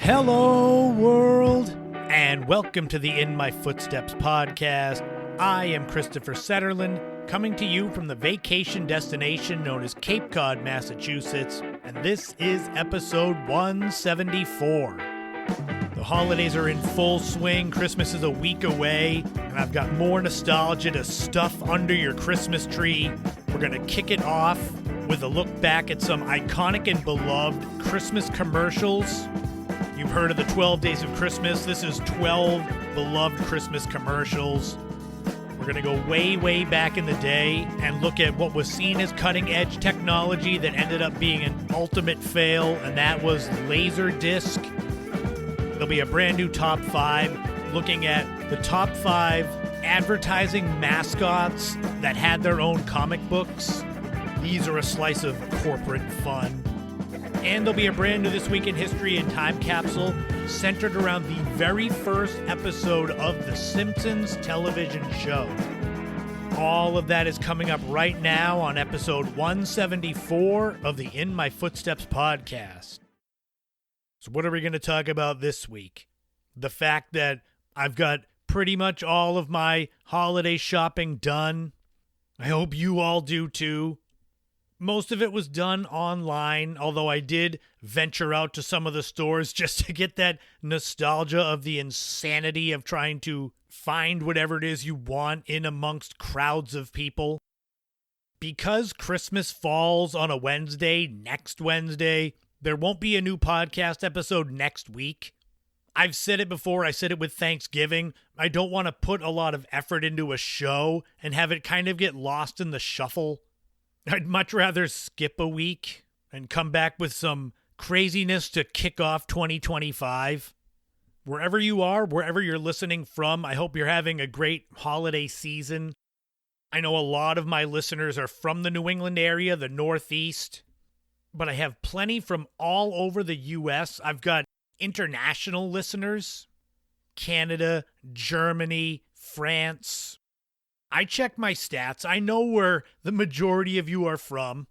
Hello, world, and welcome to the In My Footsteps podcast. I am Christopher Setterlin, coming to you from the vacation destination known as Cape Cod, Massachusetts, and this is episode 174. The holidays are in full swing, Christmas is a week away, and I've got more nostalgia to stuff under your Christmas tree. We're going to kick it off with a look back at some iconic and beloved Christmas commercials. You've heard of the 12 Days of Christmas. This is 12 beloved Christmas commercials. We're going to go way, way back in the day and look at what was seen as cutting-edge technology that ended up being an ultimate fail, and that was LaserDisc. There'll be a brand new top 5 looking at the top 5 advertising mascots that had their own comic books. These are a slice of corporate fun. And there'll be a brand new This Week in History and Time Capsule centered around the very first episode of The Simpsons television show. All of that is coming up right now on episode 174 of the In My Footsteps podcast. So what are we going to talk about this week? The fact that I've got pretty much all of my holiday shopping done. I hope you all do too. Most of it was done online, although I did venture out to some of the stores just to get that nostalgia of the insanity of trying to find whatever it is you want in amongst crowds of people. Because Christmas falls on a Wednesday, next Wednesday, there won't be a new podcast episode next week. I've said it before, I said it with Thanksgiving. I don't want to put a lot of effort into a show and have it kind of get lost in the shuffle. I'd much rather skip a week and come back with some craziness to kick off 2025. Wherever you are, wherever you're listening from, I hope you're having a great holiday season. I know a lot of my listeners are from the New England area, the Northeast, but I have plenty from all over the U.S. I've got international listeners, Canada, Germany, France. I check my stats. I know where the majority of you are from.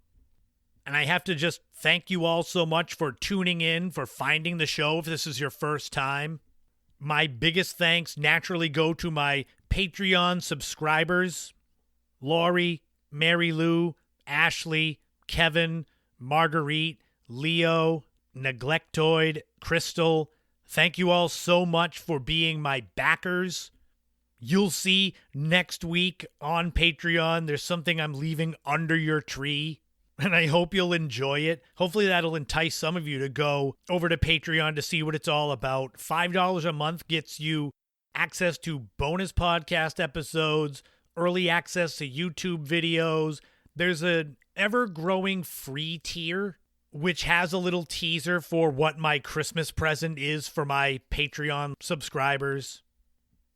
And I have to just thank you all so much for tuning in, for finding the show if this is your first time. My biggest thanks naturally go to my Patreon subscribers. Laurie, Mary Lou, Ashley, Kevin, Marguerite, Leo, Neglectoid, Crystal. Thank you all so much for being my backers. You'll see next week on Patreon, there's something I'm leaving under your tree, and I hope you'll enjoy it. Hopefully that'll entice some of you to go over to Patreon to see what it's all about. $5 a month gets you access to bonus podcast episodes, early access to YouTube videos. There's an ever-growing free tier, which has a little teaser for what my Christmas present is for my Patreon subscribers.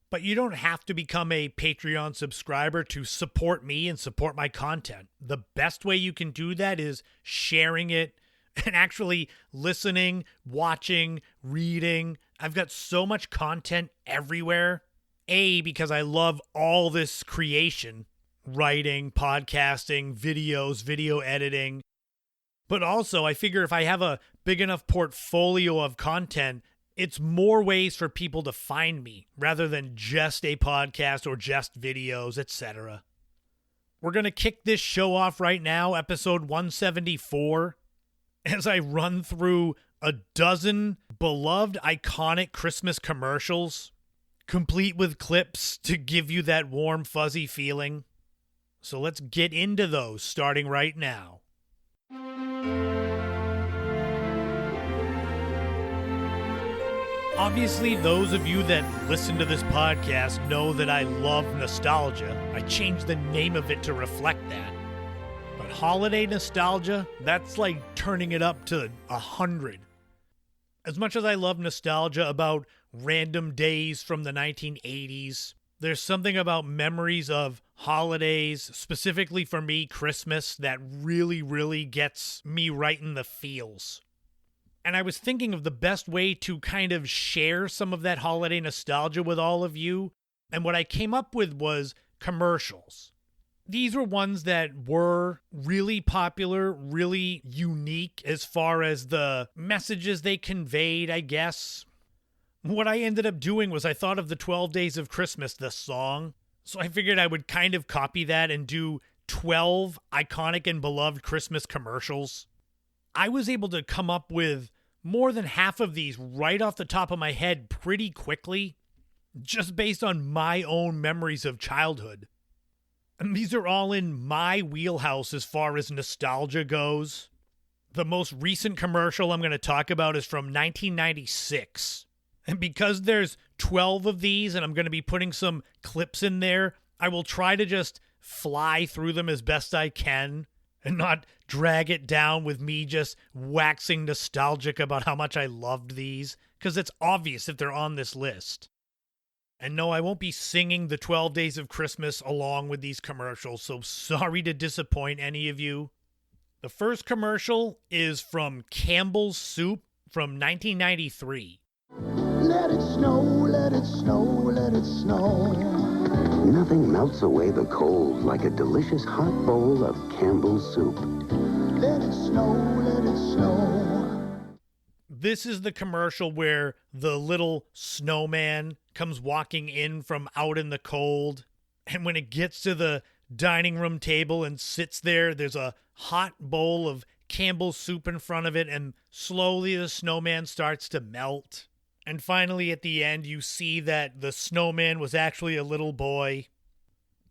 But you don't have to become a Patreon subscriber to support me and support my content. The best way you can do that is sharing it and actually listening, watching, reading. I've got so much content everywhere. Because I love all this creation, writing, podcasting, videos, video editing. But also, I figure if I have a big enough portfolio of content, it's more ways for people to find me rather than just a podcast or just videos, etc. We're going to kick this show off right now, episode 174, as I run through a dozen beloved iconic Christmas commercials, complete with clips to give you that warm, fuzzy feeling. So let's get into those starting right now. Obviously, those of you that listen to this podcast know that I love nostalgia. I changed the name of it to reflect that. But holiday nostalgia, that's like turning it up to 100. As much as I love nostalgia about random days from the 1980s, there's something about memories of holidays, specifically for me, Christmas, that really, really gets me right in the feels. And I was thinking of the best way to kind of share some of that holiday nostalgia with all of you. And what I came up with was commercials. These were ones that were really popular, really unique as far as the messages they conveyed, I guess. What I ended up doing was I thought of the 12 Days of Christmas, the song. So I figured I would kind of copy that and do 12 iconic and beloved Christmas commercials. I was able to come up with more than half of these right off the top of my head pretty quickly, just based on my own memories of childhood. And these are all in my wheelhouse as far as nostalgia goes. The most recent commercial I'm going to talk about is from 1996. And because there's 12 of these and I'm going to be putting some clips in there, I will try to just fly through them as best I can and not drag it down with me just waxing nostalgic about how much I loved these, because it's obvious if they're on this list. And no, I won't be singing the 12 Days of Christmas along with these commercials, so sorry to disappoint any of you. The first commercial is from Campbell's Soup from 1993. Let it snow, let it snow, let it snow. Nothing melts away the cold like a delicious hot bowl of Campbell's soup. Let it snow, let it snow. This is the commercial where the little snowman comes walking in from out in the cold. And when it gets to the dining room table and sits there, there's a hot bowl of Campbell's soup in front of it, and slowly the snowman starts to melt. And finally, at the end, you see that the snowman was actually a little boy.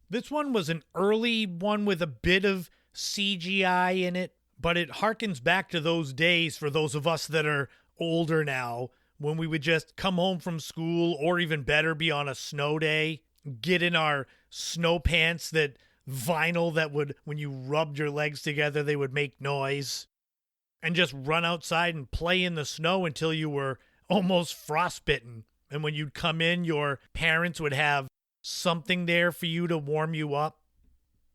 This one was an early one with a bit of CGI in it, but it harkens back to those days for those of us that are older now, when we would just come home from school, or even better, be on a snow day, get in our snow pants, that vinyl that would, when you rubbed your legs together, they would make noise, and just run outside and play in the snow until you were almost frostbitten. And when you'd come in, your parents would have something there for you to warm you up.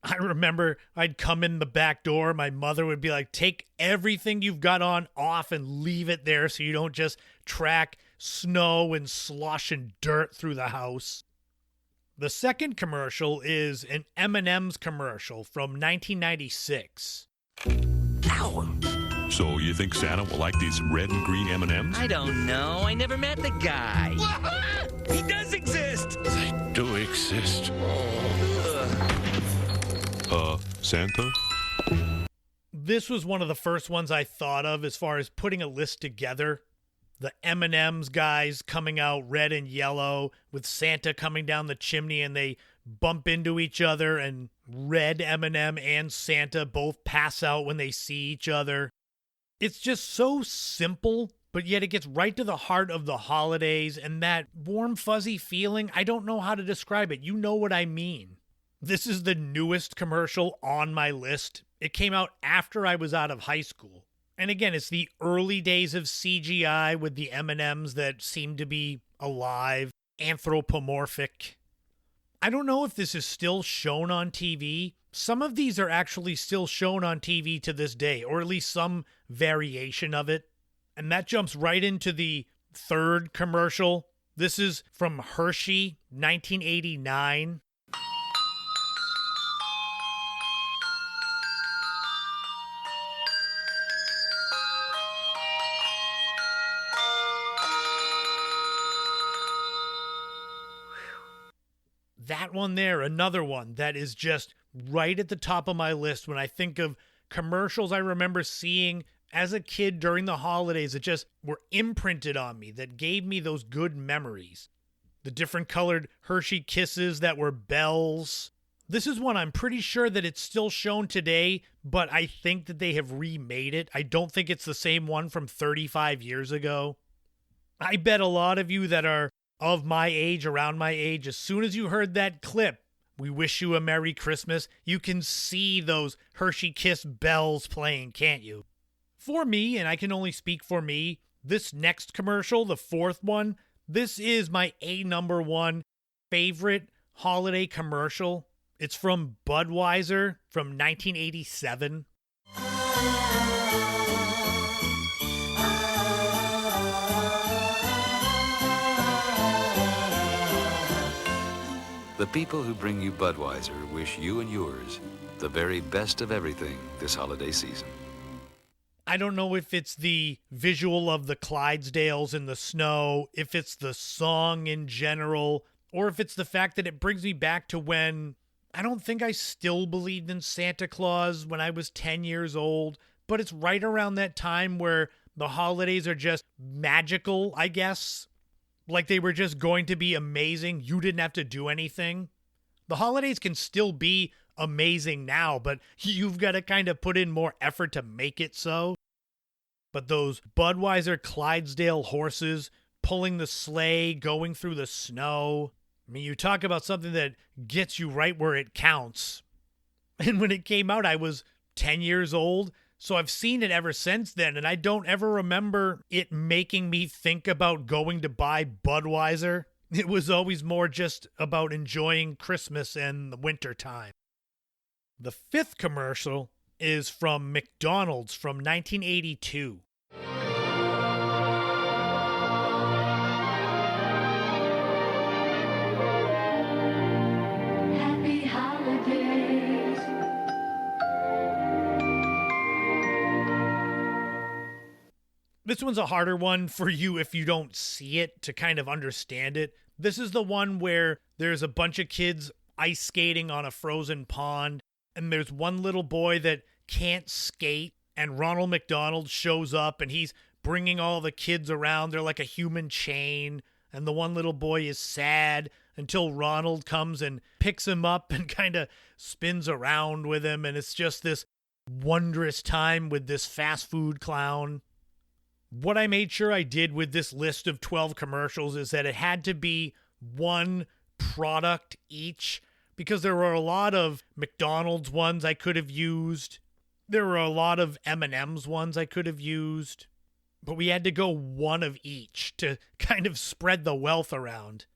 I remember I'd come in the back door, my mother would be like, take everything you've got on off and leave it there so you don't just track snow and slush and dirt through the house. The second commercial is an M&M's commercial from 1996. Ow! So you think Santa will like these red and green M&Ms? I don't know. I never met the guy. He does exist. They do exist. Santa? This was one of the first ones I thought of as far as putting a list together. The M&M's guys coming out red and yellow with Santa coming down the chimney, and they bump into each other, and red M&M and Santa both pass out when they see each other. It's just so simple, but yet it gets right to the heart of the holidays, and that warm, fuzzy feeling, I don't know how to describe it. You know what I mean. This is the newest commercial on my list. It came out after I was out of high school. And again, it's the early days of CGI with the M&Ms that seem to be alive, anthropomorphic. I don't know if this is still shown on TV. Some of these are actually still shown on TV to this day, or at least some variation of it. And that jumps right into the third commercial. This is from Hershey, 1989. That one there, another one that is just right at the top of my list when I think of commercials I remember seeing as a kid during the holidays that just were imprinted on me, that gave me those good memories. The different colored Hershey Kisses that were bells. This is one I'm pretty sure that it's still shown today, but I think that they have remade it. I don't think it's the same one from 35 years ago. I bet a lot of you that are of my age, around my age, as soon as you heard that clip, "We wish you a Merry Christmas," you can see those Hershey Kiss bells playing, can't you? For me, and I can only speak for me, this next commercial, the fourth one, this is my number one favorite holiday commercial. It's from Budweiser from 1987. The people who bring you Budweiser wish you and yours the very best of everything this holiday season. I don't know if it's the visual of the Clydesdales in the snow, if it's the song in general, or if it's the fact that it brings me back to when I don't think I still believed in Santa Claus when I was 10 years old, but it's right around that time where the holidays are just magical, I guess. Like they were just going to be amazing. You didn't have to do anything. The holidays can still be amazing now, but you've got to kind of put in more effort to make it so. But those Budweiser Clydesdale horses pulling the sleigh, going through the snow. I mean, you talk about something that gets you right where it counts. And when it came out, I was 10 years old. So I've seen it ever since then, and I don't ever remember it making me think about going to buy Budweiser. It was always more just about enjoying Christmas and the winter time. The fifth commercial is from McDonald's from 1982. Happy holidays. This one's a harder one for you if you don't see it to kind of understand it. This is the one where there's a bunch of kids ice skating on a frozen pond, and there's one little boy that can't skate, and Ronald McDonald shows up, and he's bringing all the kids around. They're like a human chain, and the one little boy is sad until Ronald comes and picks him up and kind of spins around with him, and it's just this wondrous time with this fast food clown. What I made sure I did with this list of 12 commercials is that it had to be one product each, because there were a lot of McDonald's ones I could have used. There were a lot of M&M's ones I could have used. But we had to go one of each to kind of spread the wealth around.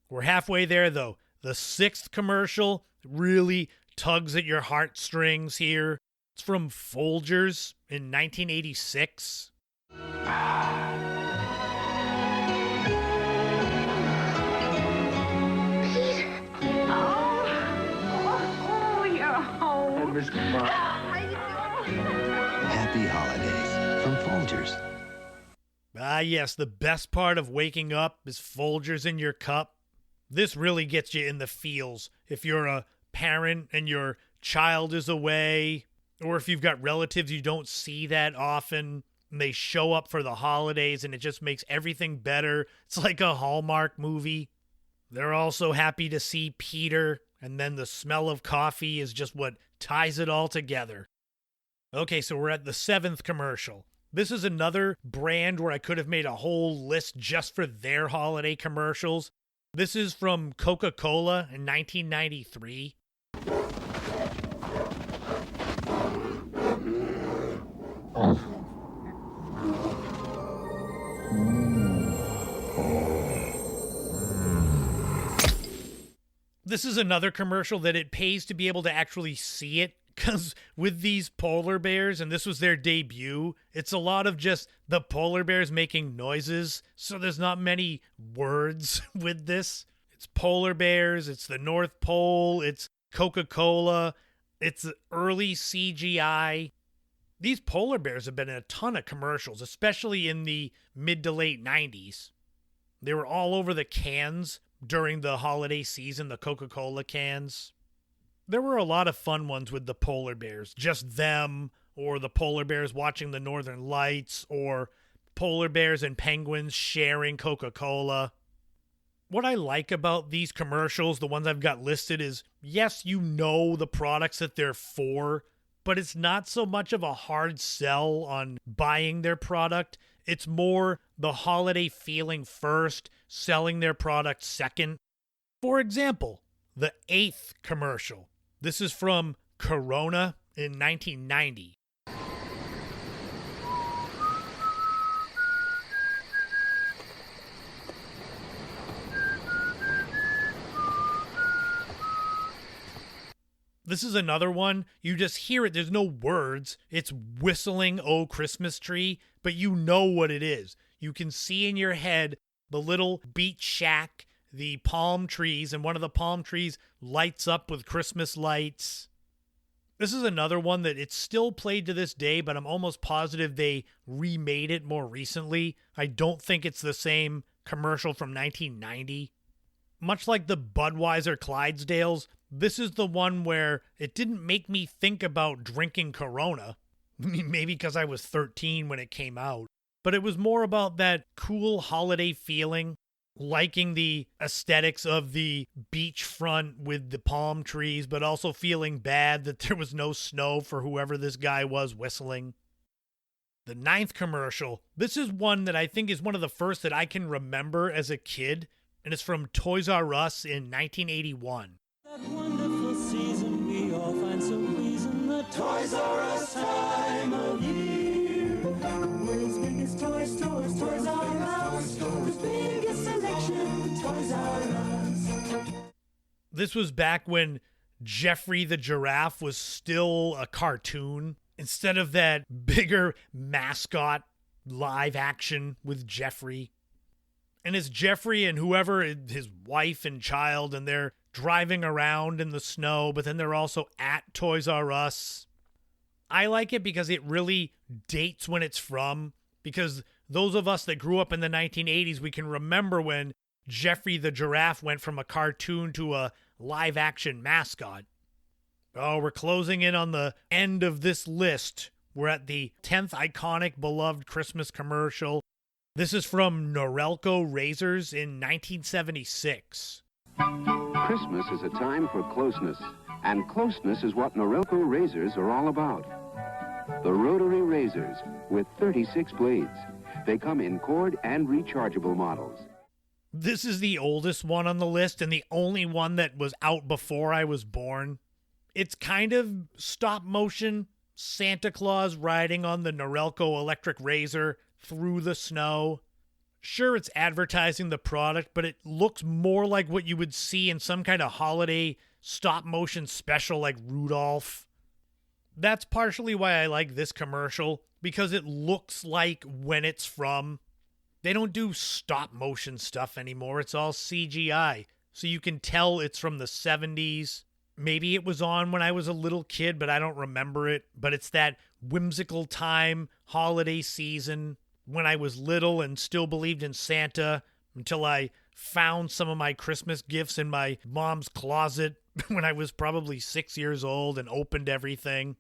We're halfway there, though. The sixth commercial really tugs at your heartstrings here. It's from Folgers in 1986. Happy holidays from Folgers. Ah, yes, the best part of waking up is Folgers in your cup. This really gets you in the feels if you're a parent and your child is away, or if you've got relatives you don't see that often and they show up for the holidays and it just makes everything better. It's like a Hallmark movie. They're also happy to see Peter, and then the smell of coffee is just what ties it all together. Okay, so we're at the seventh commercial. This is another brand where I could have made a whole list just for their holiday commercials. This is from Coca-Cola in 1993. This is another commercial that it pays to be able to actually see it, because with these polar bears, and this was their debut, it's a lot of just the polar bears making noises, so there's not many words with this. It's polar bears, it's the North Pole, it's Coca-Cola, it's early CGI. These polar bears have been in a ton of commercials, especially in the mid to late 90s. They were all over the cans during the holiday season, the Coca-Cola cans. There were a lot of fun ones with the polar bears, just them, or the polar bears watching the Northern Lights, or polar bears and penguins sharing Coca-Cola. What I like about these commercials, the ones I've got listed, is yes, you know the products that they're for, but it's not so much of a hard sell on buying their product. It's more the holiday feeling first, selling their product second. For example, the eighth commercial. This is from Corona in 1990. This is another one. You just hear it. There's no words. It's whistling "Oh Christmas Tree," but you know what it is. You can see in your head the little beach shack the palm trees, and one of the palm trees lights up with Christmas lights. This is another one that it's still played to this day, but I'm almost positive they remade it more recently. I don't think it's the same commercial from 1990. Much like the Budweiser Clydesdales, this is the one where it didn't make me think about drinking Corona. I mean, maybe because I was 13 when it came out. But it was more about that cool holiday feeling, liking the aesthetics of the beachfront with the palm trees, but also feeling bad that there was no snow for whoever this guy was whistling. The 9th commercial, this is one that I think is one of the first that I can remember as a kid, and it's from Toys R Us in 1981. That wonderful season we all find so pleasing, the Toys R Us time of year. The world's biggest toy stores, Toys R Us. The biggest selection, Toys R Us. This was back when Jeffrey the Giraffe was still a cartoon, instead of that bigger mascot live action with Jeffrey. And it's Jeffrey and whoever, his wife and child, and they're driving around in the snow, but then they're also at Toys R Us. I like it because it really dates when it's from, because those of us that grew up in the 1980s, we can remember when Jeffrey the Giraffe went from a cartoon to a live-action mascot. Oh, we're closing in on the end of this list. We're at the 10th iconic beloved Christmas commercial. This is from Norelco Razors in 1976. Christmas is a time for closeness, and closeness is what Norelco razors are all about. The rotary razors with 36 blades. They come in cord and rechargeable models. This is the oldest one on the list and the only one that was out before I was born. It's kind of stop motion Santa Claus riding on the Norelco electric razor through the snow. Sure, it's advertising the product, but it looks more like what you would see in some kind of holiday stop-motion special like Rudolph. That's partially why I like this commercial, because it looks like when it's from. They don't do stop-motion stuff anymore. It's all CGI, so you can tell it's from the 70s. Maybe it was on when I was a little kid, but I don't remember it. But it's that whimsical time, holiday season, when I was little and still believed in Santa, until I found some of my Christmas gifts in my mom's closet when I was probably 6 years old and opened everything.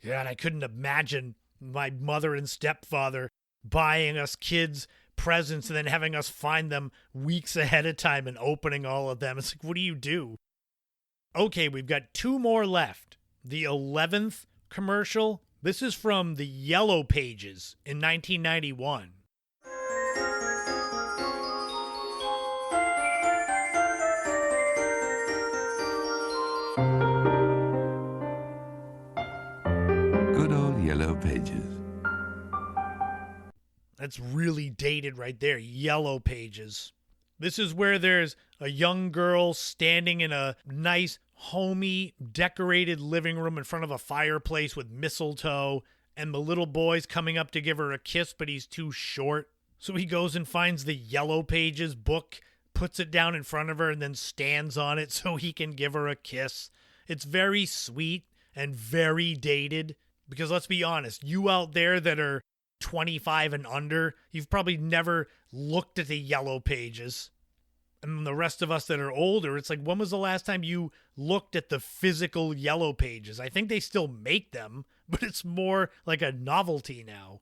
Yeah, and I couldn't imagine my mother and stepfather buying us kids presents and then having us find them weeks ahead of time and opening all of them. It's like, what do you do? Okay, we've got 2 more left. The 11th commercial. This is from the Yellow Pages in 1991. Good old Yellow Pages. That's really dated right there. Yellow Pages. This is where there's a young girl standing in a nice, homey, decorated living room in front of a fireplace with mistletoe, and the little boy's coming up to give her a kiss, but he's too short. So he goes and finds the Yellow Pages book, puts it down in front of her, and then stands on it so he can give her a kiss. It's very sweet and very dated, because let's be honest, you out there that are 25 and under, you've probably never looked at the Yellow Pages. And the rest of us that are older, it's like, when was the last time you looked at the physical Yellow Pages? I think they still make them, but it's more like a novelty now.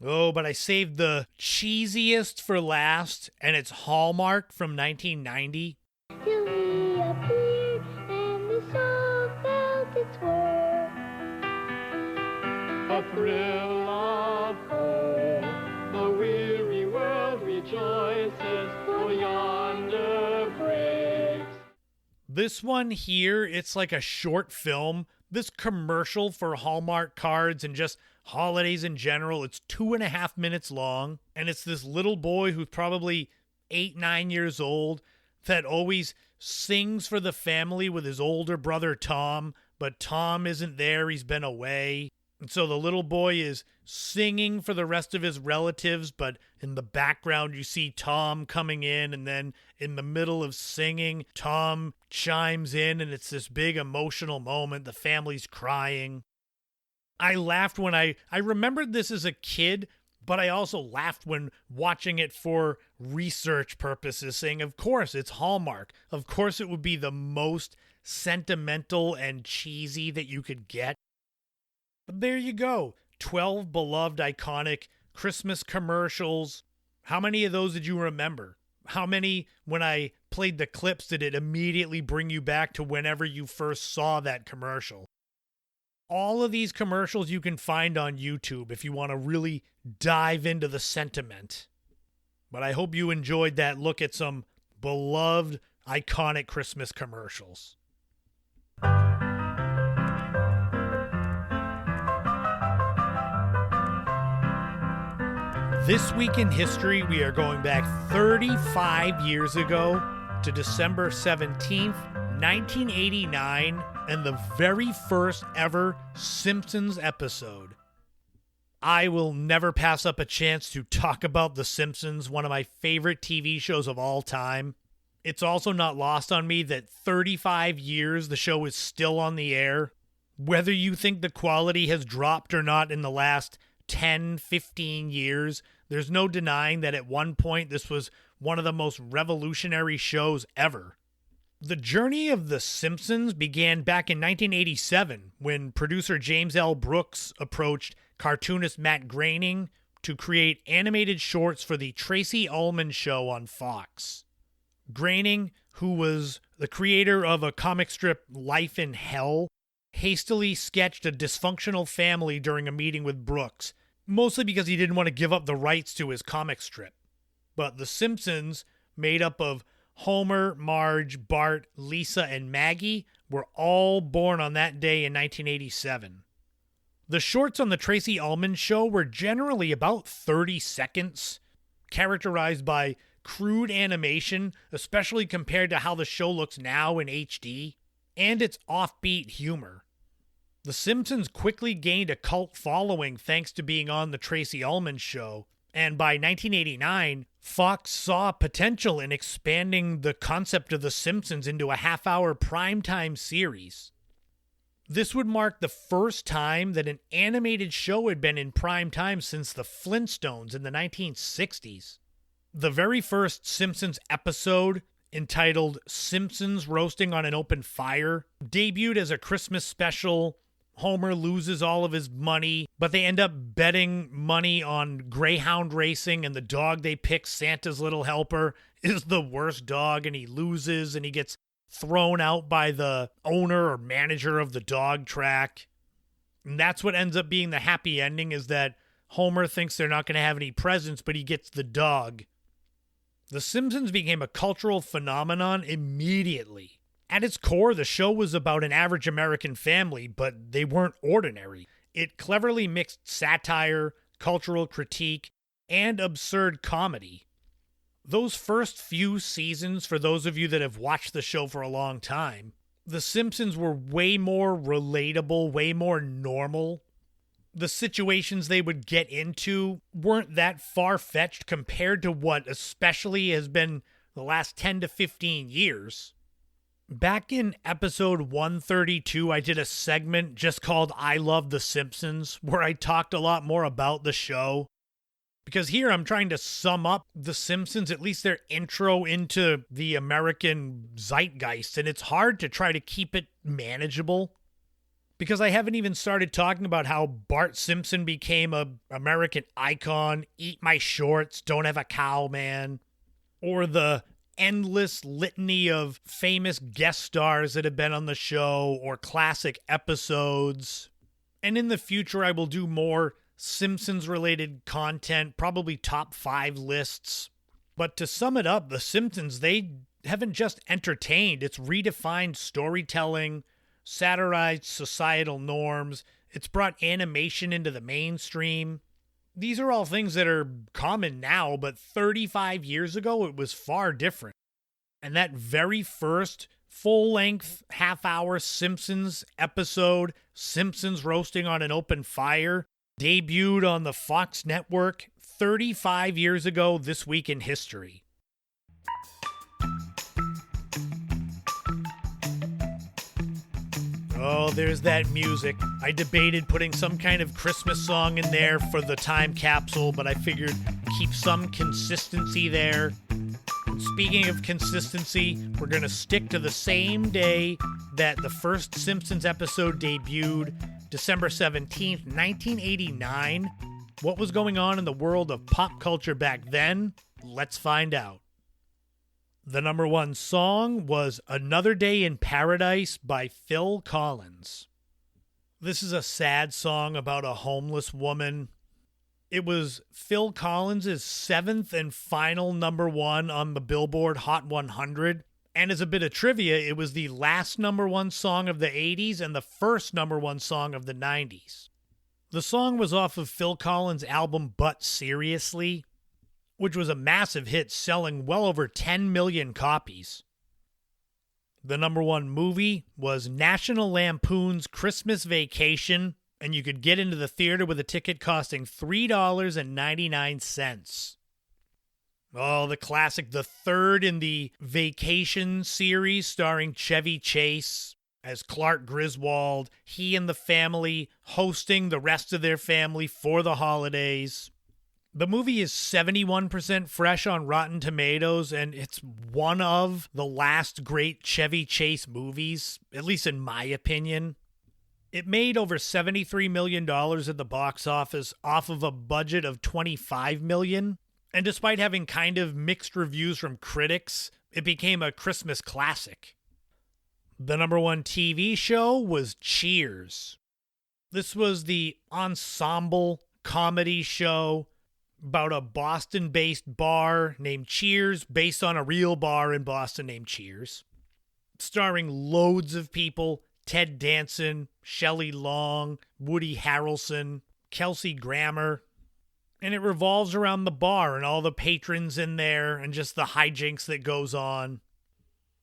Oh, but I saved the cheesiest for last, and it's Hallmark from 1990. Till he appeared, and the soul felt its worth. A thrill of hope, the weary world rejoices, for yonder breaks. This one here, it's like a short film. This commercial for Hallmark cards and just holidays in general, it's 2.5 minutes long. And it's this little boy who's probably 8-9 years old that always sings for the family with his older brother Tom. But Tom isn't there, he's been away. And so the little boy is singing for the rest of his relatives, but in the background you see Tom coming in, and then in the middle of singing, Tom chimes in, and it's this big emotional moment. The family's crying. I laughed when I remembered this as a kid, but I also laughed when watching it for research purposes, saying, of course, it's Hallmark. Of course it would be the most sentimental and cheesy that you could get. But there you go. 12 beloved iconic Christmas commercials. How many of those did you remember? How many, when I played the clips, did it immediately bring you back to whenever you first saw that commercial? All of these commercials you can find on YouTube if you want to really dive into the sentiment. But I hope you enjoyed that look at some beloved, iconic Christmas commercials. This week in history, we are going back 35 years ago to December 17th, 1989, and the very first ever Simpsons episode. I will never pass up a chance to talk about The Simpsons, one of my favorite TV shows of all time. It's also not lost on me that 35 years the show is still on the air. Whether you think the quality has dropped or not in the last 10, 15 years, there's no denying that at one point this was one of the most revolutionary shows ever. The journey of The Simpsons began back in 1987 when producer James L. Brooks approached cartoonist Matt Groening to create animated shorts for the Tracey Ullman Show on Fox. Groening, who was the creator of a comic strip Life in Hell, hastily sketched a dysfunctional family during a meeting with Brooks, mostly because he didn't want to give up the rights to his comic strip. But The Simpsons, made up of Homer, Marge, Bart, Lisa, and Maggie, were all born on that day in 1987. The shorts on the Tracey Ullman Show were generally about 30 seconds, characterized by crude animation, especially compared to how the show looks now in HD, and its offbeat humor. The Simpsons quickly gained a cult following thanks to being on the Tracey Ullman Show, and by 1989, Fox saw potential in expanding the concept of The Simpsons into a half-hour primetime series. This would mark the first time that an animated show had been in prime time since the Flintstones in the 1960s. The very first Simpsons episode, entitled Simpsons Roasting on an Open Fire, debuted as a Christmas special. Homer loses all of his money, but they end up betting money on greyhound racing, and the dog they pick, Santa's Little Helper, is the worst dog, and he loses, and he gets thrown out by the owner or manager of the dog track. And that's what ends up being the happy ending, is that Homer thinks they're not going to have any presents, but he gets the dog. The Simpsons became a cultural phenomenon immediately. At its core, the show was about an average American family, but they weren't ordinary. It cleverly mixed satire, cultural critique, and absurd comedy. Those first few seasons, for those of you that have watched the show for a long time, The Simpsons were way more relatable, way more normal. The situations they would get into weren't that far-fetched compared to what especially has been the last 10 to 15 years. Back in episode 132, I did a segment just called I Love The Simpsons, where I talked a lot more about the show. Because here I'm trying to sum up The Simpsons, at least their intro into the American zeitgeist, and it's hard to try to keep it manageable. Because I haven't even started talking about how Bart Simpson became an American icon, Eat My Shorts, Don't Have a Cow Man, or the endless litany of famous guest stars that have been on the show or classic episodes. And in the future, I will do more Simpsons-related content, probably top 5 lists. But to sum it up, The Simpsons, they haven't just entertained. It's redefined storytelling, satirized societal norms. It's brought animation into the mainstream. These are all things that are common now, but 35 years ago, it was far different. And that very first full-length, half-hour Simpsons episode, Simpsons Roasting on an Open Fire, debuted on the Fox network 35 years ago this week in history. Oh, there's that music. I debated putting some kind of Christmas song in there for the time capsule, but I figured keep some consistency there. Speaking of consistency, we're going to stick to the same day that the first Simpsons episode debuted, December 17th, 1989. What was going on in the world of pop culture back then? Let's find out. The number one song was Another Day in Paradise by Phil Collins. This is a sad song about a homeless woman. It was Phil Collins' seventh and final number one on the Billboard Hot 100. And as a bit of trivia, it was the last number one song of the 80s and the first number one song of the 90s. The song was off of Phil Collins' album But Seriously, which was a massive hit, selling well over 10 million copies. The number one movie was National Lampoon's Christmas Vacation, and you could get into the theater with a ticket costing $3.99. Oh, the classic, the third in the Vacation series starring Chevy Chase as Clark Griswold, he and the family hosting the rest of their family for the holidays. The movie is 71% fresh on Rotten Tomatoes, and it's one of the last great Chevy Chase movies, at least in my opinion. It made over $73 million at the box office off of a budget of $25 million, and despite having kind of mixed reviews from critics, it became a Christmas classic. The number one TV show was Cheers. This was the ensemble comedy show about a Boston-based bar named Cheers, based on a real bar in Boston named Cheers, starring loads of people: Ted Danson, Shelley Long, Woody Harrelson, Kelsey Grammer. And it revolves around the bar and all the patrons in there and just the hijinks that goes on.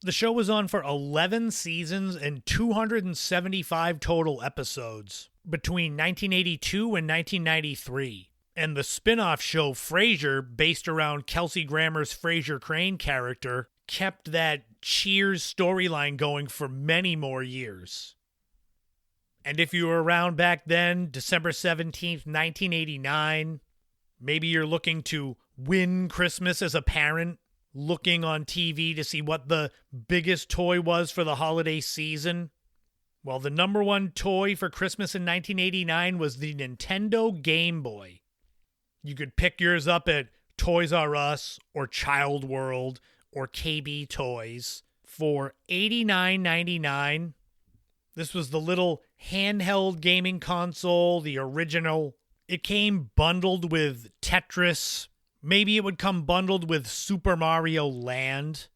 The show was on for 11 seasons and 275 total episodes between 1982 and 1993. And the spin-off show Frasier, based around Kelsey Grammer's Frasier Crane character, kept that Cheers storyline going for many more years. And if you were around back then, December 17th, 1989, maybe you're looking to win Christmas as a parent, looking on TV to see what the biggest toy was for the holiday season. Well, the number one toy for Christmas in 1989 was the Nintendo Game Boy. You could pick yours up at Toys R Us or Child World or KB Toys for $89.99. This was the little handheld gaming console, the original. It came bundled with Tetris. Maybe it would come bundled with Super Mario Land.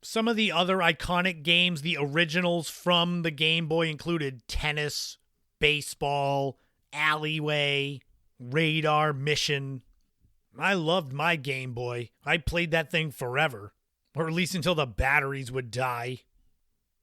Some of the other iconic games, the originals from the Game Boy, included Tennis, Baseball, Alleyway, Radar, Mission. I loved my Game Boy. I played that thing forever, or at least until the batteries would die.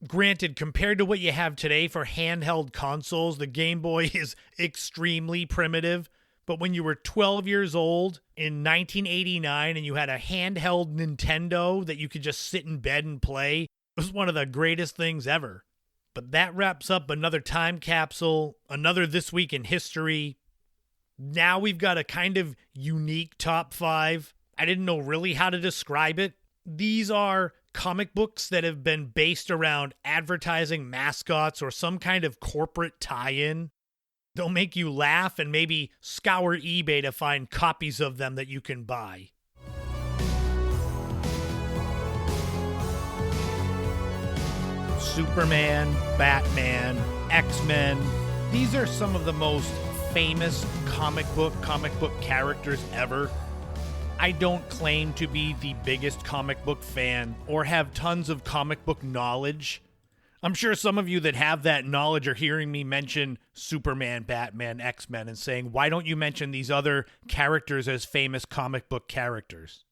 Granted, compared to what you have today for handheld consoles, the Game Boy is extremely primitive, but when you were 12 years old in 1989 and you had a handheld Nintendo that you could just sit in bed and play, it was one of the greatest things ever. But that wraps up another time capsule, another This Week in History. Now we've got a kind of unique top 5. I didn't know really how to describe it. These are comic books that have been based around advertising mascots or some kind of corporate tie-in. They'll make you laugh and maybe scour eBay to find copies of them that you can buy. Superman, Batman, X-Men. These are some of the most famous comic book characters ever. I don't claim to be the biggest comic book fan or have tons of comic book knowledge. I'm sure some of you that have that knowledge are hearing me mention Superman, Batman, X-Men and saying, why don't you mention these other characters as famous comic book characters?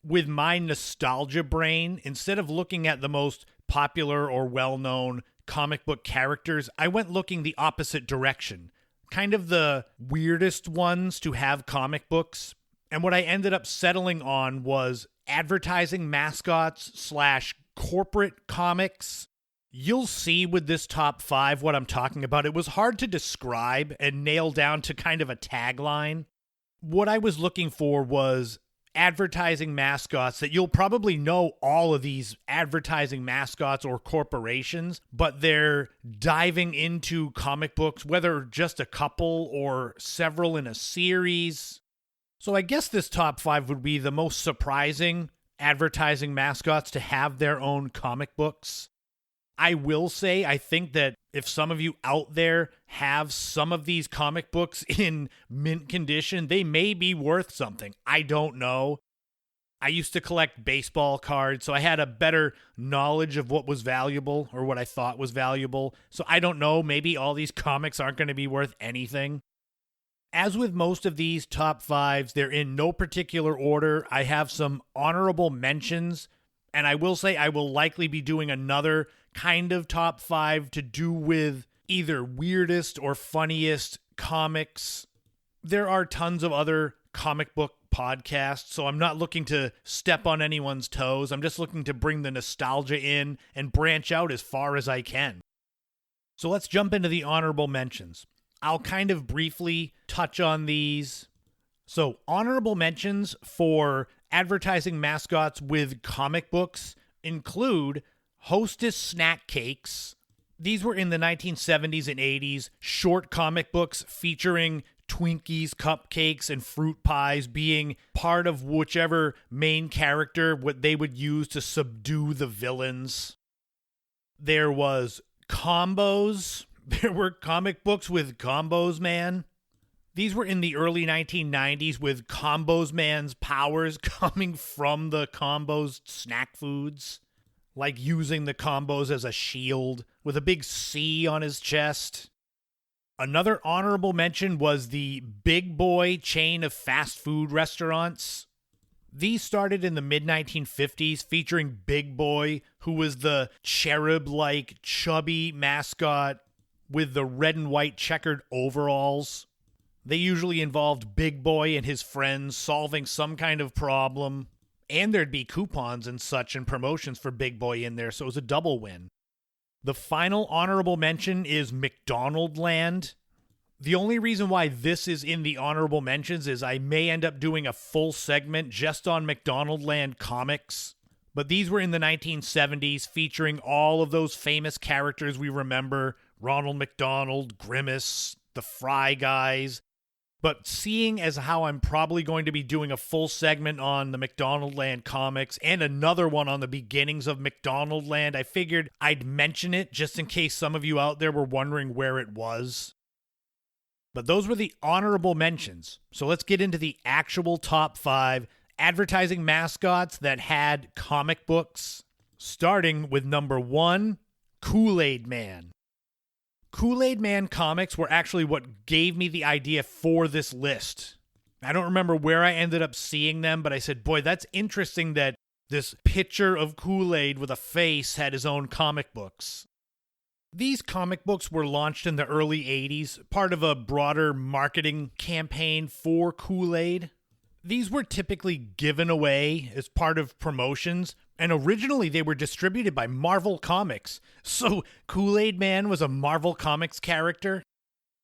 With my nostalgia brain, instead of looking at the most popular or well-known comic book characters, I went looking the opposite direction. Kind of the weirdest ones to have comic books. And what I ended up settling on was advertising mascots / corporate comics. You'll see with this top 5 what I'm talking about. It was hard to describe and nail down to kind of a tagline. What I was looking for was advertising mascots that you'll probably know all of these advertising mascots or corporations, but they're diving into comic books, whether just a couple or several in a series. So I guess this top 5 would be the most surprising advertising mascots to have their own comic books. I will say, I think that if some of you out there have some of these comic books in mint condition, they may be worth something. I don't know. I used to collect baseball cards, so I had a better knowledge of what was valuable or what I thought was valuable. So I don't know, maybe all these comics aren't going to be worth anything. As with most of these top 5s, they're in no particular order. I have some honorable mentions, and I will say I will likely be doing another kind of top 5 to do with either weirdest or funniest comics. There are tons of other comic book podcasts, so I'm not looking to step on anyone's toes. I'm just looking to bring the nostalgia in and branch out as far as I can. So let's jump into the honorable mentions. I'll kind of briefly touch on these. So honorable mentions for advertising mascots with comic books include Hostess snack cakes. These were in the 1970s and 80s, short comic books featuring Twinkies, cupcakes, and fruit pies being part of whichever main character what they would use to subdue the villains. There was Combos. There were comic books with Combos Man. These were in the early 1990s with Combos Man's powers coming from the Combos snack foods. Like using the combos as a shield with a big C on his chest. Another honorable mention was the Big Boy chain of fast food restaurants. These started in the mid-1950s featuring Big Boy, who was the cherub-like chubby mascot with the red and white checkered overalls. They usually involved Big Boy and his friends solving some kind of problem. And there'd be coupons and such and promotions for Big Boy in there, so it was a double win. The final honorable mention is McDonaldland. The only reason why this is in the honorable mentions is I may end up doing a full segment just on McDonaldland comics. But these were in the 1970s, featuring all of those famous characters we remember. Ronald McDonald, Grimace, the Fry Guys. But seeing as how I'm probably going to be doing a full segment on the McDonaldland comics and another one on the beginnings of McDonaldland, I figured I'd mention it just in case some of you out there were wondering where it was. But those were the honorable mentions. So let's get into the actual top 5 advertising mascots that had comic books. Starting with number 1, Kool-Aid Man. Kool-Aid Man comics were actually what gave me the idea for this list. I don't remember where I ended up seeing them, but I said, boy, that's interesting that this picture of Kool-Aid with a face had his own comic books. These comic books were launched in the early 80s, part of a broader marketing campaign for Kool-Aid. These were typically given away as part of promotions, and originally they were distributed by Marvel Comics. So Kool-Aid Man was a Marvel Comics character.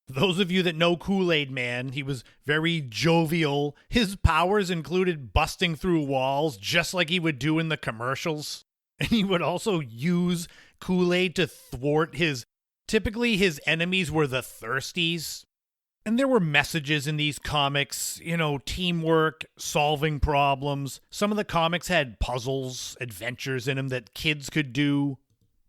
Those of you that know Kool-Aid Man, he was very jovial. His powers included busting through walls, just like he would do in the commercials. And he would also use Kool-Aid to thwart typically his enemies were the Thirsties. And there were messages in these comics, teamwork, solving problems. Some of the comics had puzzles, adventures in them that kids could do.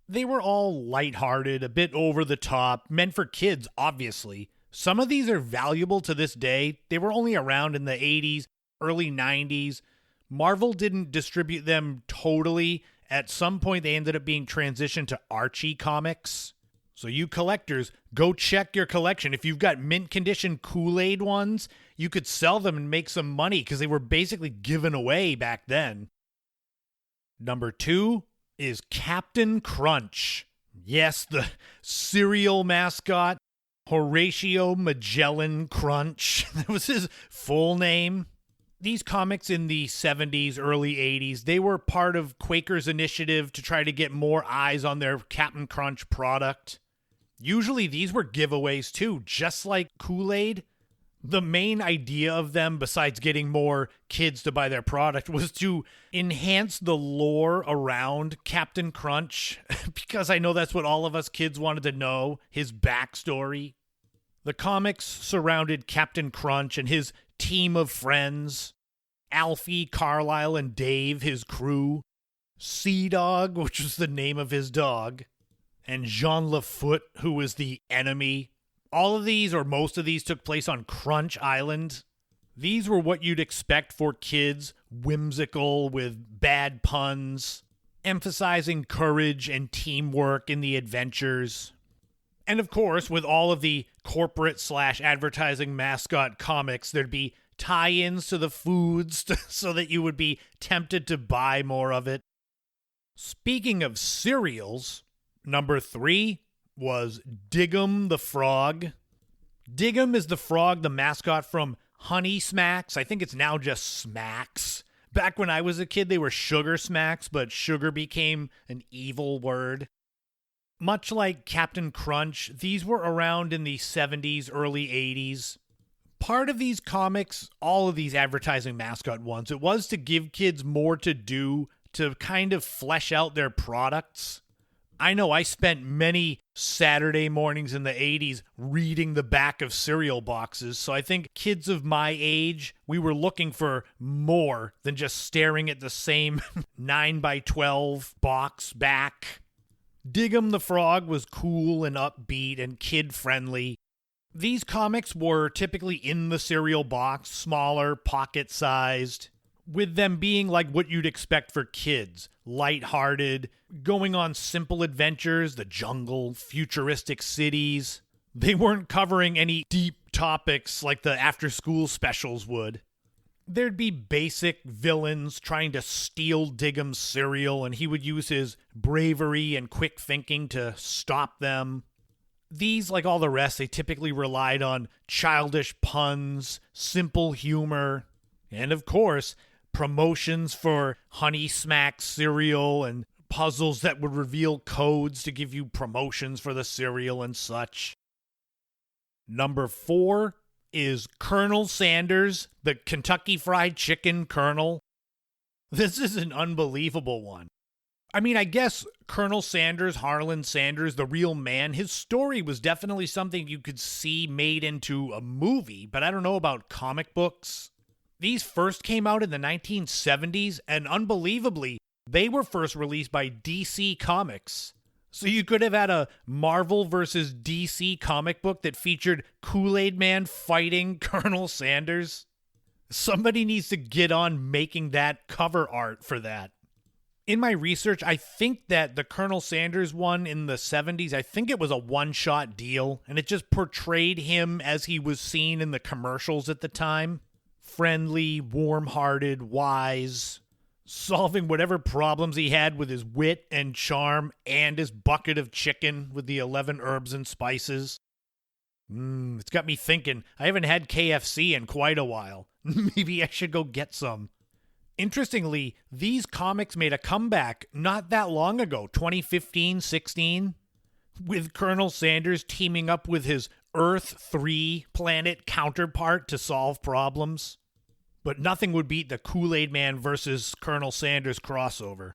They were all lighthearted, a bit over the top, meant for kids, obviously. Some of these are valuable to this day. They were only around in the 80s, early 90s. Marvel didn't distribute them totally. At some point, they ended up being transitioned to Archie Comics. So you collectors, go check your collection. If you've got mint condition Kool-Aid ones, you could sell them and make some money because they were basically given away back then. Number 2, is Captain Crunch. Yes, the cereal mascot, Horatio Magellan Crunch. That was his full name. These comics in the 70s, early 80s, they were part of Quaker's initiative to try to get more eyes on their Captain Crunch product. Usually these were giveaways too, just like Kool-Aid. The main idea of them, besides getting more kids to buy their product, was to enhance the lore around Captain Crunch, because I know that's what all of us kids wanted to know, his backstory. The comics surrounded Captain Crunch and his team of friends, Alfie, Carlisle, and Dave, his crew, Sea Dog, which was the name of his dog, and Jean Lafoot, who was the enemy. All of these, or most of these, took place on Crunch Island. These were what you'd expect for kids, whimsical with bad puns, emphasizing courage and teamwork in the adventures. And of course, with all of the corporate/advertising mascot comics, there'd be tie-ins to the foods so that you would be tempted to buy more of it. Speaking of cereals, number 3 was Diggum the Frog. Diggum is the frog, the mascot from Honey Smacks. I think it's now just Smacks. Back when I was a kid, they were Sugar Smacks, but sugar became an evil word. Much like Captain Crunch, these were around in the 70s, early 80s. Part of these comics, all of these advertising mascot ones, it was to give kids more to do to kind of flesh out their products. I know I spent many Saturday mornings in the 80s reading the back of cereal boxes, so I think kids of my age, we were looking for more than just staring at the same 9x12 box back. Diggum the Frog was cool and upbeat and kid-friendly. These comics were typically in the cereal box, smaller, pocket-sized, with them being like what you'd expect for kids, lighthearted, going on simple adventures, the jungle, futuristic cities. They weren't covering any deep topics like the after-school specials would. There'd be basic villains trying to steal Diggum's cereal, and he would use his bravery and quick thinking to stop them. These, like all the rest, they typically relied on childish puns, simple humor, and of course, promotions for Honey Smack cereal and puzzles that would reveal codes to give you promotions for the cereal and such. Number 4 is Colonel Sanders, the Kentucky Fried Chicken Colonel. This is an unbelievable one. I mean, I guess Colonel Sanders, Harlan Sanders, the real man, his story was definitely something you could see made into a movie, but I don't know about comic books. These first came out in the 1970s, and unbelievably, they were first released by DC Comics. So you could have had a Marvel versus DC comic book that featured Kool-Aid Man fighting Colonel Sanders. Somebody needs to get on making that cover art for that. In my research, I think that the Colonel Sanders one in the 70s, I think it was a one-shot deal, and it just portrayed him as he was seen in the commercials at the time. Friendly, warm-hearted, wise, solving whatever problems he had with his wit and charm and his bucket of chicken with the 11 herbs and spices. It's got me thinking. I haven't had KFC in quite a while. Maybe I should go get some. Interestingly, these comics made a comeback not that long ago, 2015-16, with Colonel Sanders teaming up with his Earth 3 planet counterpart to solve problems. But nothing would beat the Kool-Aid Man versus Colonel Sanders crossover.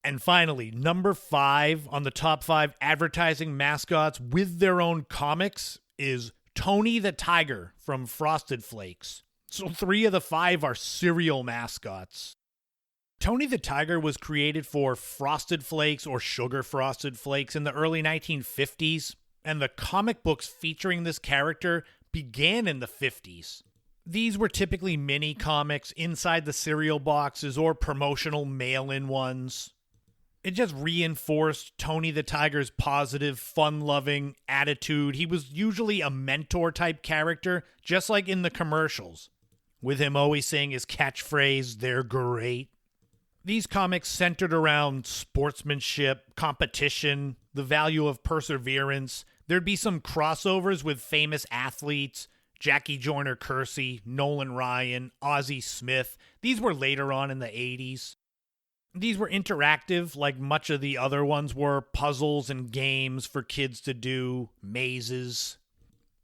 And finally, number 5 on the top 5 advertising mascots with their own comics is Tony the Tiger from Frosted Flakes. So 3 of the 5 are cereal mascots. Tony the Tiger was created for Frosted Flakes or Sugar Frosted Flakes in the early 1950s, and the comic books featuring this character began in the 50s. These were typically mini comics inside the cereal boxes or promotional mail-in ones. It just reinforced Tony the Tiger's positive, fun-loving attitude. He was usually a mentor-type character, just like in the commercials, with him always saying his catchphrase, "They're great." These comics centered around sportsmanship, competition, the value of perseverance. There'd be some crossovers with famous athletes, Jackie Joyner-Kersee, Nolan Ryan, Ozzie Smith. These were later on in the 80s. These were interactive, like much of the other ones were, puzzles and games for kids to do, mazes.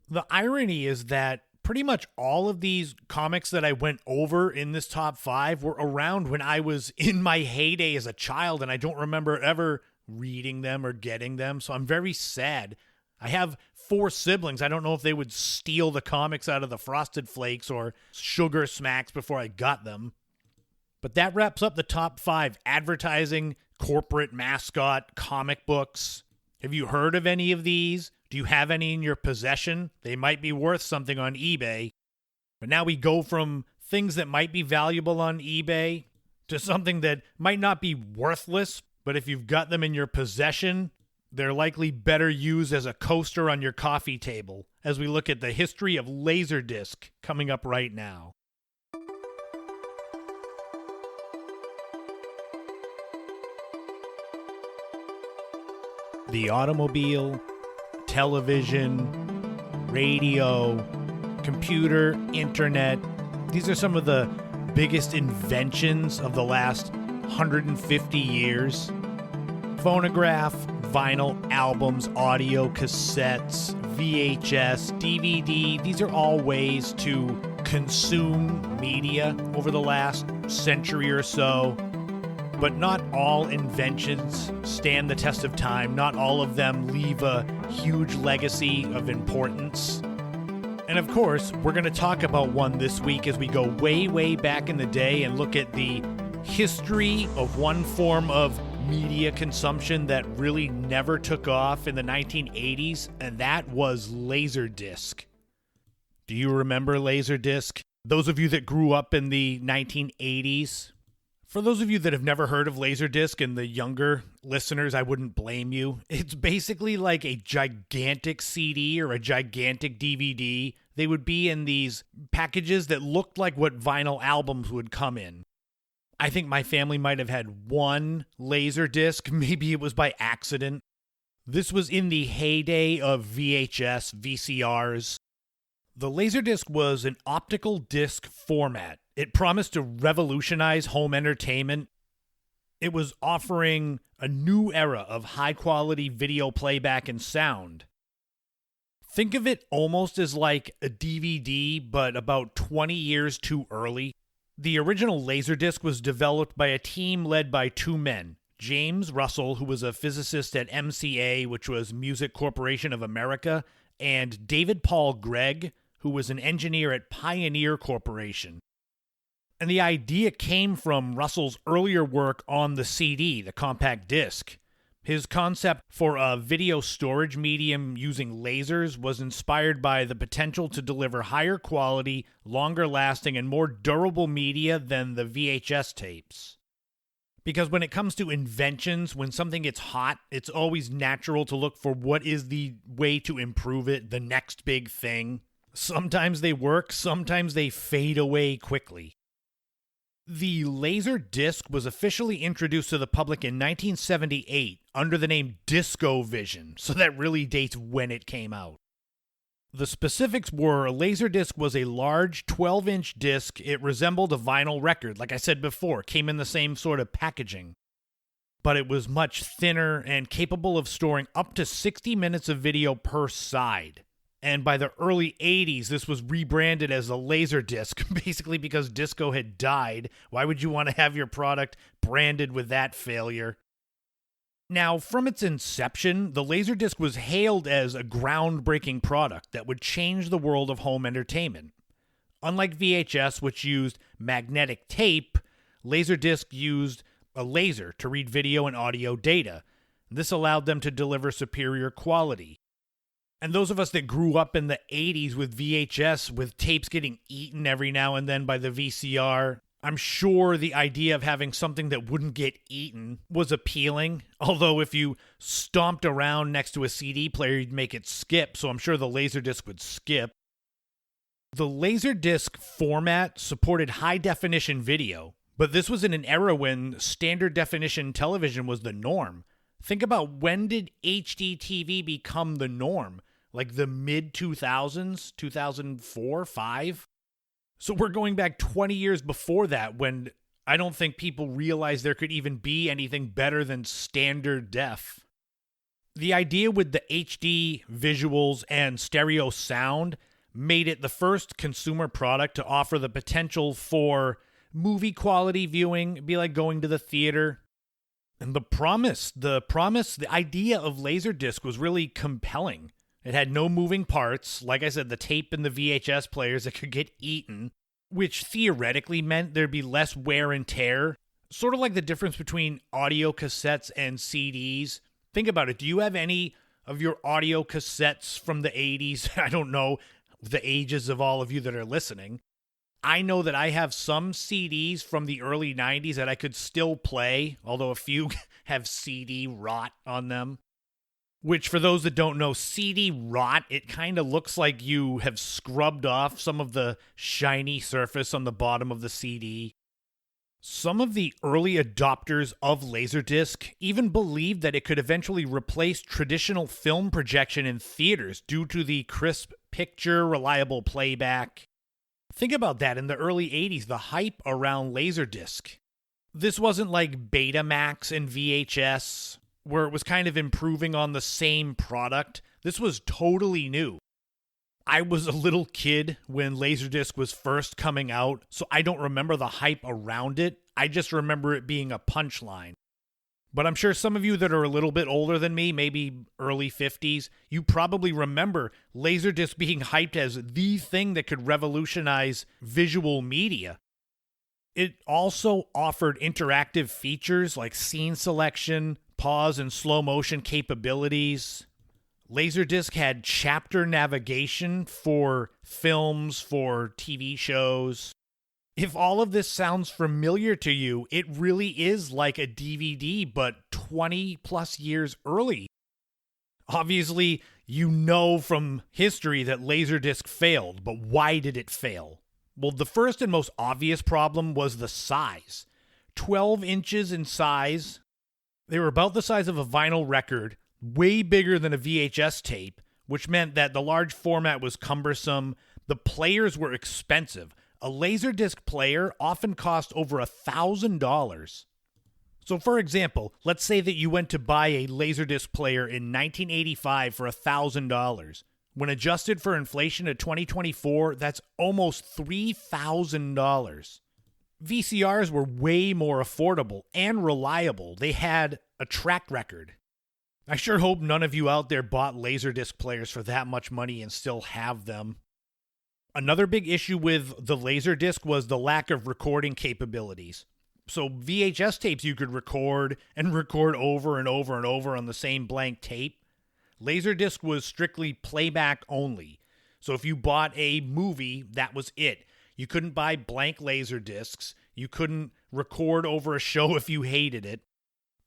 The irony is that pretty much all of these comics that I went over in this top 5 were around when I was in my heyday as a child, and I don't remember ever reading them or getting them, so I'm very sad. I have 4 siblings. I don't know if they would steal the comics out of the Frosted Flakes or Sugar Smacks before I got them. But that wraps up the top 5 advertising, corporate mascot, comic books. Have you heard of any of these? Do you have any in your possession? They might be worth something on eBay. But now we go from things that might be valuable on eBay to something that might not be worthless, but if you've got them in your possession, they're likely better used as a coaster on your coffee table, as we look at the history of LaserDisc coming up right now. The automobile, television, radio, computer, internet. These are some of the biggest inventions of the last 150 years. Phonograph, vinyl albums, audio cassettes, VHS, DVD. These are all ways to consume media over the last century or so. But not all inventions stand the test of time. Not all of them leave a huge legacy of importance. And of course, we're going to talk about one this week as we go way, way back in the day and look at the history of one form of media consumption that really never took off in the 1980s, and that was LaserDisc. Do you remember LaserDisc? Those of you that grew up in the 1980s? For those of you that have never heard of LaserDisc and the younger listeners, I wouldn't blame you. It's basically like a gigantic CD or a gigantic DVD. They would be in these packages that looked like what vinyl albums would come in. I think my family might have had one LaserDisc. Maybe it was by accident. This was in the heyday of VHS, VCRs. The LaserDisc was an optical disc format. It promised to revolutionize home entertainment. It was offering a new era of high-quality video playback and sound. Think of it almost as like a DVD, but about 20 years too early. The original LaserDisc was developed by a team led by 2 men. James Russell, who was a physicist at MCA, which was Music Corporation of America, and David Paul Gregg, who was an engineer at Pioneer Corporation. And the idea came from Russell's earlier work on the CD, the compact disc. His concept for a video storage medium using lasers was inspired by the potential to deliver higher quality, longer lasting, and more durable media than the VHS tapes. Because when it comes to inventions, when something gets hot, it's always natural to look for what is the way to improve it, the next big thing. Sometimes they work, sometimes they fade away quickly. The LaserDisc was officially introduced to the public in 1978 under the name DiscoVision, so that really dates when it came out. The specifics were LaserDisc was a large 12-inch disc. It resembled a vinyl record, like I said before, came in the same sort of packaging. But it was much thinner and capable of storing up to 60 minutes of video per side. And by the early 80s, this was rebranded as a LaserDisc, basically because disco had died. Why would you want to have your product branded with that failure? Now, from its inception, the LaserDisc was hailed as a groundbreaking product that would change the world of home entertainment. Unlike VHS, which used magnetic tape, LaserDisc used a laser to read video and audio data. This allowed them to deliver superior quality. And those of us that grew up in the 80s with VHS, with tapes getting eaten every now and then by the VCR, I'm sure the idea of having something that wouldn't get eaten was appealing. Although if you stomped around next to a CD player, you'd make it skip, so I'm sure the LaserDisc would skip. The LaserDisc format supported high-definition video, But this was in an era when standard definition television was the norm. Think about, when did HD TV become the norm? Like the mid-2000s, 2004, 5? So we're going back 20 years before that, when I don't think people realized there could even be anything better than standard def. The idea with the HD visuals and stereo sound made it the first consumer product to offer the potential for movie quality viewing. It'd be like going to the theater. And the idea of LaserDisc was really compelling. It had no moving parts. Like I said, the tape and the VHS players that could get eaten, which theoretically meant there'd be less wear and tear. Sort of like the difference between audio cassettes and CDs. Think about it. Do you have any of your audio cassettes from the 80s? I don't know the ages of all of you that are listening. I know that I have some CDs from the early 90s that I could still play, although a few have CD rot on them. Which, for those that don't know, CD rot, it kind of looks like you have scrubbed off some of the shiny surface on the bottom of the CD. Some of the early adopters of LaserDisc even believed that it could eventually replace traditional film projection in theaters due to the crisp picture, reliable playback. Think about that in the early 80s, the hype around LaserDisc. This wasn't like Betamax and VHS, where it was kind of improving on the same product. This was totally new. I was a little kid when LaserDisc was first coming out, so I don't remember the hype around it. I just remember it being a punchline. But I'm sure some of you that are a little bit older than me, maybe early 50s, you probably remember LaserDisc being hyped as the thing that could revolutionize visual media. It also offered interactive features like scene selection, pause and slow motion capabilities. LaserDisc had chapter navigation for films, for TV shows. If all of this sounds familiar to you, it really is like a DVD, but 20 plus years early. Obviously, you know from history that LaserDisc failed, but why did it fail? Well, the first and most obvious problem was the size. 12 inches in size. They were about the size of a vinyl record, way bigger than a VHS tape, which meant that the large format was cumbersome. The players were expensive. A LaserDisc player often cost over $1,000. So for example, let's say that you went to buy a LaserDisc player in 1985 for $1,000. When adjusted for inflation to 2024, that's almost $3,000. VCRs were way more affordable and reliable. They had a track record. I sure hope none of you out there bought LaserDisc players for that much money and still have them. Another big issue with the LaserDisc was the lack of recording capabilities. So VHS tapes you could record and record over and over and over on the same blank tape. LaserDisc was strictly playback only. So if you bought a movie, that was it. You couldn't buy blank LaserDiscs. You couldn't record over a show if you hated it.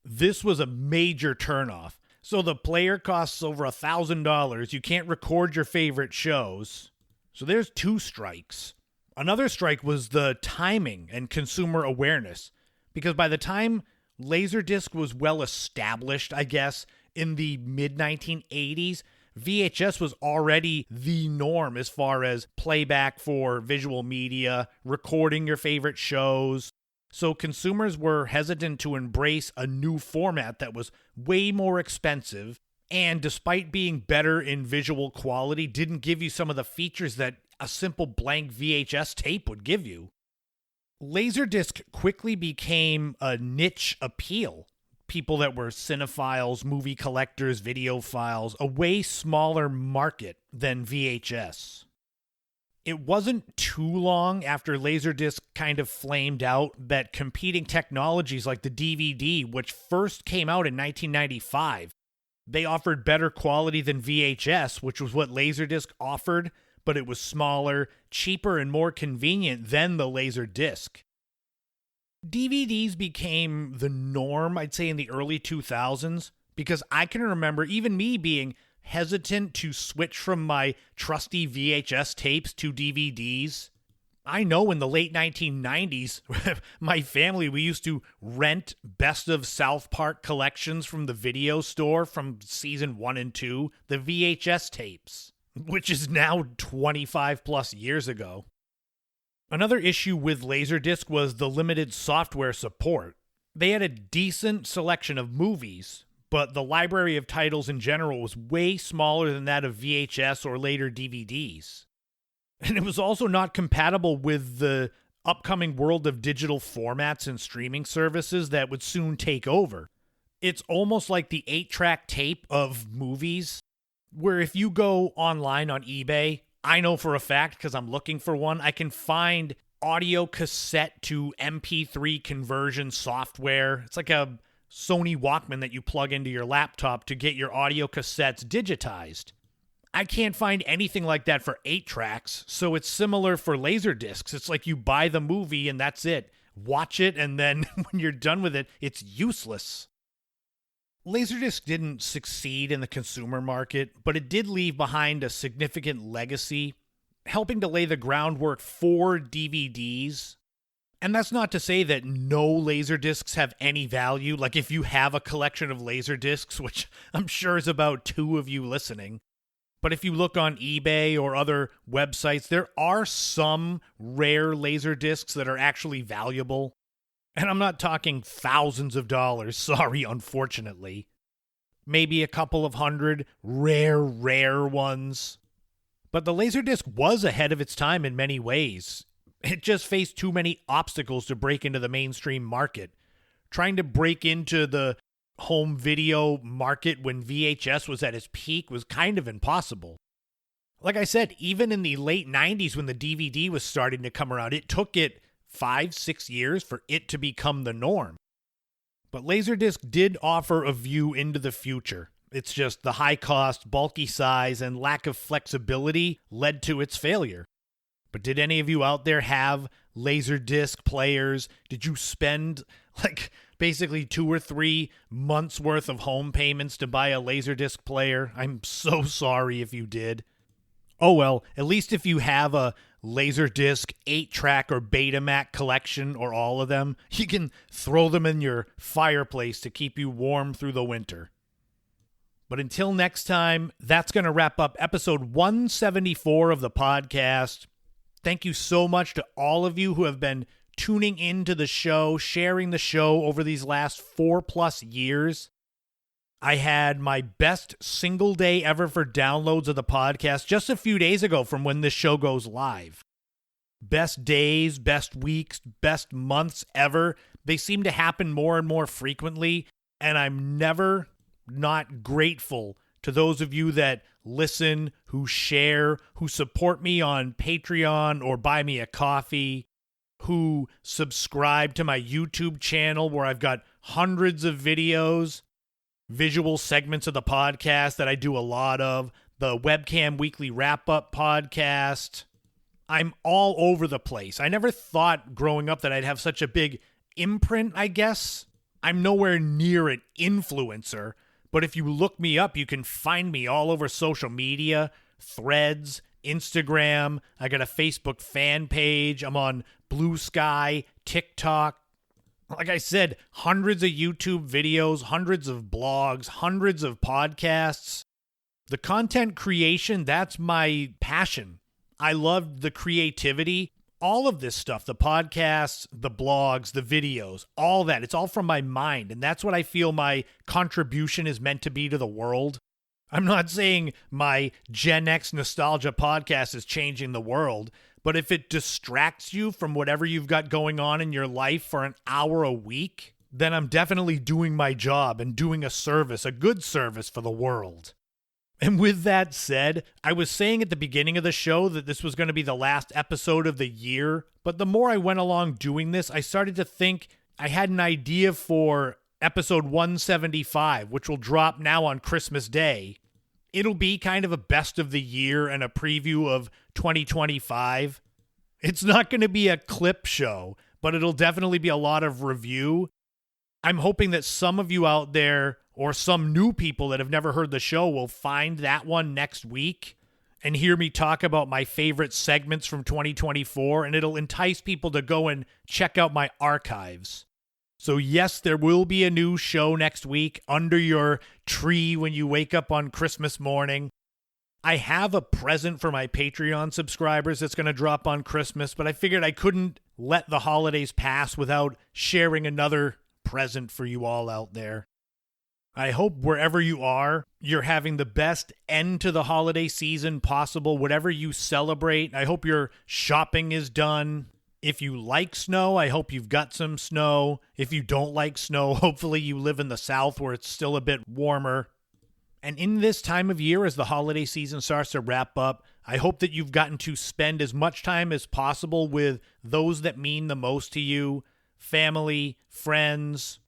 This was a major turnoff. So the player costs over $1,000. You can't record your favorite shows. So there's 2 strikes. Another strike was the timing and consumer awareness. Because by the time LaserDisc was well established, I guess, in the mid-1980s, VHS was already the norm as far as playback for visual media, recording your favorite shows. So consumers were hesitant to embrace a new format that was way more expensive and, despite being better in visual quality, didn't give you some of the features that a simple blank VHS tape would give you. LaserDisc quickly became a niche appeal. People that were cinephiles, movie collectors, videophiles, a way smaller market than VHS. It wasn't too long after LaserDisc kind of flamed out that competing technologies like the DVD, which first came out in 1995, they offered better quality than VHS, which was what LaserDisc offered, but it was smaller, cheaper, and more convenient than the LaserDisc. DVDs became the norm, I'd say, in the early 2000s, because I can remember even me being hesitant to switch from my trusty VHS tapes to DVDs. I know in the late 1990s, my family, we used to rent best of South Park collections from the video store from season 1 and 2, the VHS tapes, which is now 25 plus years ago. Another issue with LaserDisc was the limited software support. They had a decent selection of movies, but the library of titles in general was way smaller than that of VHS or later DVDs. And it was also not compatible with the upcoming world of digital formats and streaming services that would soon take over. It's almost like the 8-track tape of movies, where if you go online on eBay, I know for a fact, because I'm looking for one, I can find audio cassette to MP3 conversion software. It's like a Sony Walkman that you plug into your laptop to get your audio cassettes digitized. I can't find anything like that for 8 tracks, so it's similar for LaserDiscs. It's like you buy the movie and that's it. Watch it, and then when you're done with it, it's useless. LaserDisc didn't succeed in the consumer market, but it did leave behind a significant legacy, helping to lay the groundwork for DVDs. And that's not to say that no LaserDiscs have any value. Like if you have a collection of LaserDiscs, which I'm sure is about 2 of you listening, but if you look on eBay or other websites, there are some rare LaserDiscs that are actually valuable. And I'm not talking thousands of dollars, sorry, unfortunately. Maybe a couple of hundred rare ones. But the LaserDisc was ahead of its time in many ways. It just faced too many obstacles to break into the mainstream market. Trying to break into the home video market when VHS was at its peak was kind of impossible. Like I said, even in the late 90s when the DVD was starting to come around, it took it 5-6 years for it to become the norm. But LaserDisc did offer a view into the future. It's just the high cost, bulky size, and lack of flexibility led to its failure. But did any of you out there have LaserDisc players? Did you spend basically 2 or 3 months worth of home payments to buy a LaserDisc player? I'm so sorry if you did. Oh well, at least if you have a LaserDisc 8-track or Betamax collection, or all of them, you can throw them in your fireplace to keep you warm through the winter. But until next time, that's going to wrap up episode 174 of the podcast. Thank you so much to all of you who have been tuning into the show, sharing the show over these last 4+ years. I had my best single day ever for downloads of the podcast just a few days ago from when this show goes live. Best days, best weeks, best months ever. They seem to happen more and more frequently, and I'm never not grateful to those of you that listen, who share, who support me on Patreon or buy me a coffee, who subscribe to my YouTube channel where I've got hundreds of videos, visual segments of the podcast that I do a lot of, the Webcam Weekly Wrap-Up podcast. I'm all over the place. I never thought growing up that I'd have such a big imprint, I guess. I'm nowhere near an influencer, but if you look me up, you can find me all over social media, Threads, Instagram. I got a Facebook fan page. I'm on Blue Sky, TikTok. Like I said, hundreds of YouTube videos, hundreds of blogs, hundreds of podcasts. The content creation, that's my passion. I love the creativity. All of this stuff, the podcasts, the blogs, the videos, all that, it's all from my mind. And that's what I feel my contribution is meant to be to the world. I'm not saying my Gen X Nostalgia podcast is changing the world, but if it distracts you from whatever you've got going on in your life for an hour a week, then I'm definitely doing my job and doing a service, a good service for the world. And with that said, I was saying at the beginning of the show that this was going to be the last episode of the year, but the more I went along doing this, I started to think I had an idea for episode 175, which will drop now on Christmas Day. It'll be kind of a best of the year and a preview of 2025. It's not going to be a clip show, but it'll definitely be a lot of review. I'm hoping that some of you out there, or some new people that have never heard the show, will find that one next week. and hear me talk about my favorite segments from 2024, and it'll entice people to go and check out my archives. So yes, there will be a new show next week under your tree when you wake up on Christmas morning. I have a present for my Patreon subscribers that's going to drop on Christmas, but I figured I couldn't let the holidays pass without sharing another present for you all out there. I hope wherever you are, you're having the best end to the holiday season possible, whatever you celebrate. I hope your shopping is done. If you like snow, I hope you've got some snow. If you don't like snow, hopefully you live in the South where it's still a bit warmer. And in this time of year, as the holiday season starts to wrap up, I hope that you've gotten to spend as much time as possible with those that mean the most to you, family, friends,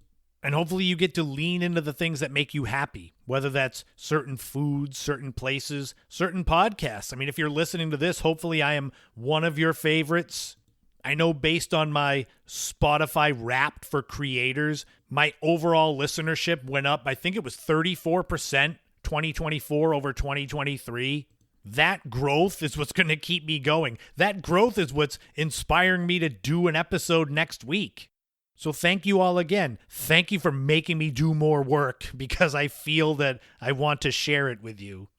and hopefully you get to lean into the things that make you happy, whether that's certain foods, certain places, certain podcasts. I mean, if you're listening to this, hopefully I am one of your favorites. I know based on my Spotify Wrapped for creators, my overall listenership went up. I think it was 34% 2024 over 2023. That growth is what's going to keep me going. That growth is what's inspiring me to do an episode next week. So thank you all again. Thank you for making me do more work because I feel that I want to share it with you.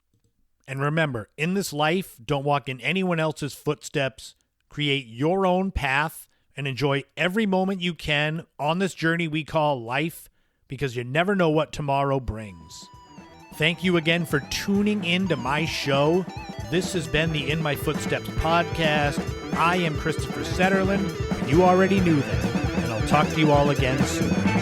And remember, in this life, don't walk in anyone else's footsteps. Create your own path and enjoy every moment you can on this journey we call life because you never know what tomorrow brings. Thank you again for tuning in to my show. This has been the In My Footsteps podcast. I am Christopher Setterlin, and you already knew that. And I'll talk to you all again soon.